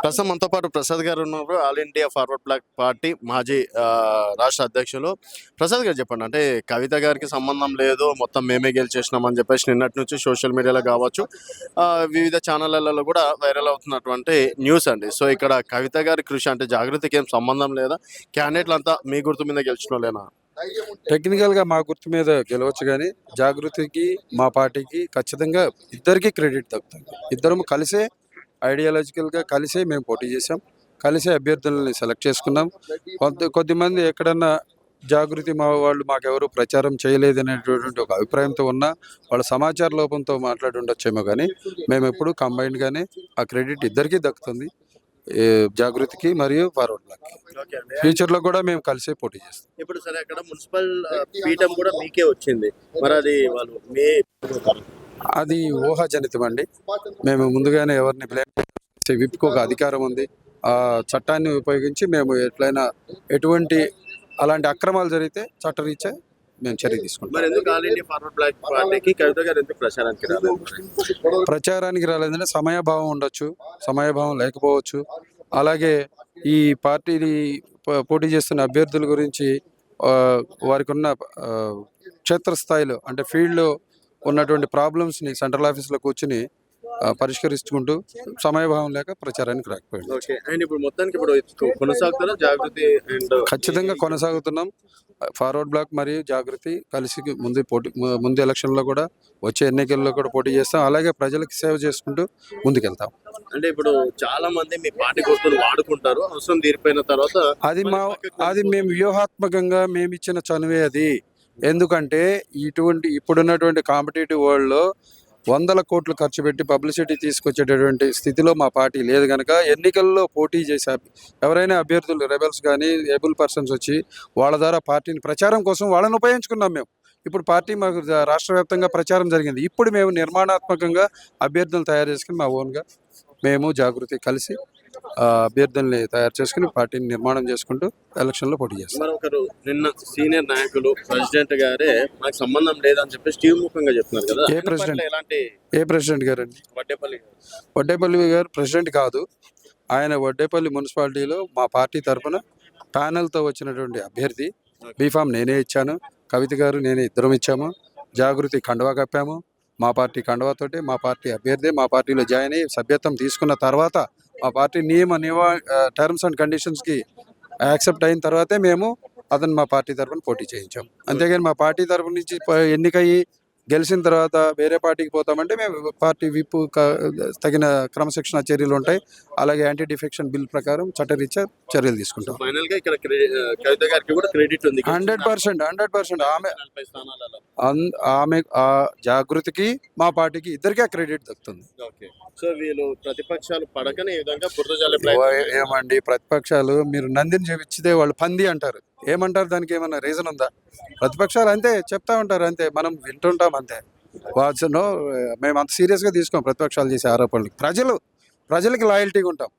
ప్రస్తుతం మనతో పాటు ప్రసాద్ గారు ఉన్నారు. All India Forward Bloc party మాజీ రాష్ట్ర అధ్యక్షులు. ప్రసాద్ గారు చెప్పండి, అంటే కవిత గారికి సంబంధం లేదు, మొత్తం మేమే గెలిచేసినామని చెప్పేసి నిన్నటి నుంచి సోషల్ మీడియాలో కావచ్చు, వివిధ ఛానళ్లలో కూడా వైరల్ అవుతున్నటువంటి న్యూస్ అండి. సో ఇక్కడ కవిత గారి కృషి అంటే జాగృతికి ఏం సంబంధం లేదా? క్యాండిడేట్లు అంతా మీ గుర్తు మీద గెలిచినోలేనా? టెక్నికల్గా మా గుర్తు మీద గెలవచ్చు, కానీ జాగృతికి మా పార్టీకి ఖచ్చితంగా ఇద్దరికి క్రెడిట్ దక్కుతుంది. ఇద్దరం కలిసే ఐడియాలజికల్గా కలిసే మేము పోటీ చేసాం, కలిసే అభ్యర్థులని సెలెక్ట్ చేసుకున్నాం. కొద్దిమంది ఎక్కడన్నా జాగృతి మా వాళ్ళు మాకెవరు ప్రచారం చేయలేదనేటటువంటి ఒక అభిప్రాయంతో ఉన్నా వాళ్ళ సమాచార లోపంతో మాట్లాడి ఉండొచ్చేమో, కానీ మేము ఎప్పుడు కంబైన్డ్గానే ఆ క్రెడిట్ ఇద్దరికీ దక్కుతుంది, జాగృతికి మరియు ఫార్వర్డ్ బ్లాక్. ఫ్యూచర్లో కూడా మేము కలిసే పోటీ చేస్తాం. ఇప్పుడు సరే, అక్కడ మున్సిపల్ పీఠం కూడా మీకే వచ్చింది, మరి అది వాళ్ళు అది ఊహాజనితం అండి. మేము ముందుగానే ఎవరిని బ్లేమ్ చేసే విప్కి ఒక అధికారం ఉంది. ఆ చట్టాన్ని ఉపయోగించి మేము ఎట్లయినా ఎటువంటి అలాంటి అక్రమాలు జరిగితే చట్టరీత్యా మేము చర్య తీసుకుంటాం. ప్రచారానికి రాలేదంటే సమయభావం ఉండొచ్చు, సమయభావం లేకపోవచ్చు. అలాగే ఈ పార్టీని పోటీ చేస్తున్న అభ్యర్థుల గురించి వారికి ఉన్న క్షేత్రస్థాయిలో అంటే ఫీల్డ్లో ఉన్నటువంటి ప్రాబ్లమ్స్ని సెంట్రల్ ఆఫీస్లో కూర్చుని పరిష్కరించుకుంటూ సమయభావం లేక ప్రచారానికి రాకపోయింది. ఖచ్చితంగా కొనసాగుతున్నాం. ఫార్వర్డ్ బ్లాక్ మరియు జాగృతి కలిసి ముందు ఎలక్షన్లో కూడా వచ్చే ఎన్నికల్లో కూడా పోటీ చేస్తాం. అలాగే ప్రజలకు సేవ చేసుకుంటూ ముందుకెళ్తాం. అంటే ఇప్పుడు చాలా మంది మీ పార్టీ గుర్తులు వాడుకుంటారు, అవసరం తీరిపోయిన తర్వాత అది మేము వ్యూహాత్మకంగా మేము ఇచ్చిన చనువే అది. ఎందుకంటే ఇప్పుడున్నటువంటి కాంపిటేటివ్ వరల్డ్లో 100 కోట్లు ఖర్చు పెట్టి పబ్లిసిటీ తీసుకొచ్చేటటువంటి స్థితిలో మా పార్టీ లేదు కనుక ఎన్నికల్లో పోటీ చేసే ఎవరైనా అభ్యర్థులు రెబెల్స్ కానీ ఏబుల్ పర్సన్స్ వచ్చి వాళ్ళ ద్వారా పార్టీని ప్రచారం కోసం వాళ్ళని ఉపయోగించుకున్నాం మేము. ఇప్పుడు పార్టీ మాకు రాష్ట్ర వ్యాప్తంగా ప్రచారం జరిగింది. ఇప్పుడు మేము నిర్మాణాత్మకంగా అభ్యర్థులను తయారు చేసుకుని మా ఓన్గా మేము జాగృతి కలిసి అభ్యర్థుల్ని తయారు చేసుకుని పార్టీని నిర్మాణం చేసుకుంటూ ఎలక్షన్లో పోటీ చేస్తాం. ఒకరు నిన్న సీనియర్ నాయకులు ప్రెసిడెంట్ గారే నాకు సంబంధం లేదని చెప్పి స్టీవ్ ముఖంగా చెప్తున్నారు కదా. ఏ ప్రెసిడెంట్ గారు అండి? వడ్డేపల్లి గారు ప్రెసిడెంట్ కాదు. ఆయన వడ్డేపల్లి మున్సిపాలిటీలో మా పార్టీ తరఫున ప్యానెల్తో వచ్చినటువంటి అభ్యర్థి. బీఫామ్ నేనే ఇచ్చాను, కవిత గారు నేనే ఇద్దరం ఇచ్చాము. జాగృతి కండువా కప్పాము. మా పార్టీ కండువాతోటి మా పార్టీ అభ్యర్థి మా పార్టీలో జాయిన్ అయ్యి సభ్యత్వం తీసుకున్న తర్వాత మా పార్టీ టర్మ్స్ అండ్ కండిషన్స్కి యాక్సెప్ట్ అయిన తర్వాతే మేము అతను మా పార్టీ తరఫున పోటీ చేయించాం. అంతేగాని మా పార్టీ తరఫున నుంచి ఎన్నికయ్యి గెలిచిన తర్వాత వేరే పార్టీకి పోతామంటే మేము పార్టీ విప్ తగిన క్రమశిక్షణ చర్యలు ఉంటాయి. అలాగే యాంటీ డిఫెక్షన్ బిల్ ప్రకారం చట్టరీత్యా చర్యలు తీసుకుంటాం. 100% ఆమె జాగృతికి మా పార్టీకి ఇద్దరికీ క్రెడిట్ దక్కుతుంది. ఏమండి ప్రతిపక్షాలు, మీరు నందిని చేపిచ్చితే వాళ్ళు పంది అంటారు. ఏమంటారు? దానికి ఏమన్నా రీజన్ ఉందా? ప్రతిపక్షాలు అంతే చెప్తా ఉంటారు, అంతే మనం వింటుంటాం అంతే. వాట్స్నో మేము అంత సీరియస్గా తీసుకోం ప్రతిపక్షాలు చేసే ఆరోపణలు. ప్రజలకి లాయల్టీగా ఉంటాం.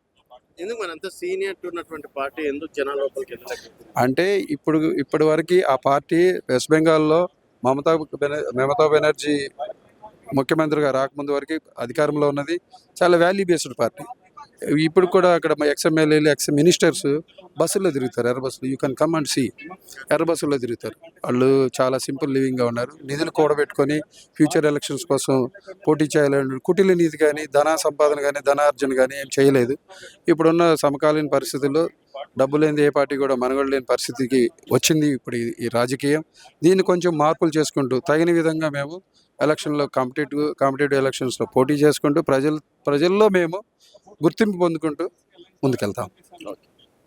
అంటే ఇప్పటి వరకు ఆ పార్టీ వెస్ట్ బెంగాల్లో మమతా బెనర్జీ ముఖ్యమంత్రిగా రాకముందు వరకు అధికారంలో ఉన్నది. చాలా వాల్యూ బేస్డ్ పార్టీ. ఇప్పుడు కూడా అక్కడ ఎక్స్ఎమ్మెల్యేలు మినిస్టర్స్ బస్సుల్లో తిరుగుతారు, ఎర్ర బస్సులు. You can come and see. ఎర్ర బస్సుల్లో తిరుగుతారు. వాళ్ళు చాలా సింపుల్ లివింగ్గా ఉన్నారు. నిధులు కూడబెట్టుకొని ఫ్యూచర్ ఎలక్షన్స్ కోసం పోటీ చేయాలని కుటిల నీతి కానీ ధన సంపాదన కానీ ధనార్జన కానీ ఏం చేయలేదు. ఇప్పుడున్న సమకాలీన పరిస్థితుల్లో డబ్బు లేని ఏ పార్టీ కూడా మనుగడ లేని పరిస్థితికి వచ్చింది ఇప్పుడు ఈ రాజకీయం. దీన్ని కొంచెం మార్పులు చేసుకుంటూ తగిన విధంగా మేము ఎలక్షన్లో కాంపిటేటివ్ ఎలక్షన్స్లో పోటీ చేసుకుంటూ ప్రజల్లో మేము గుర్తింపు పొందుకుంటూ ముందుకెళ్తాం.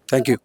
Thank you.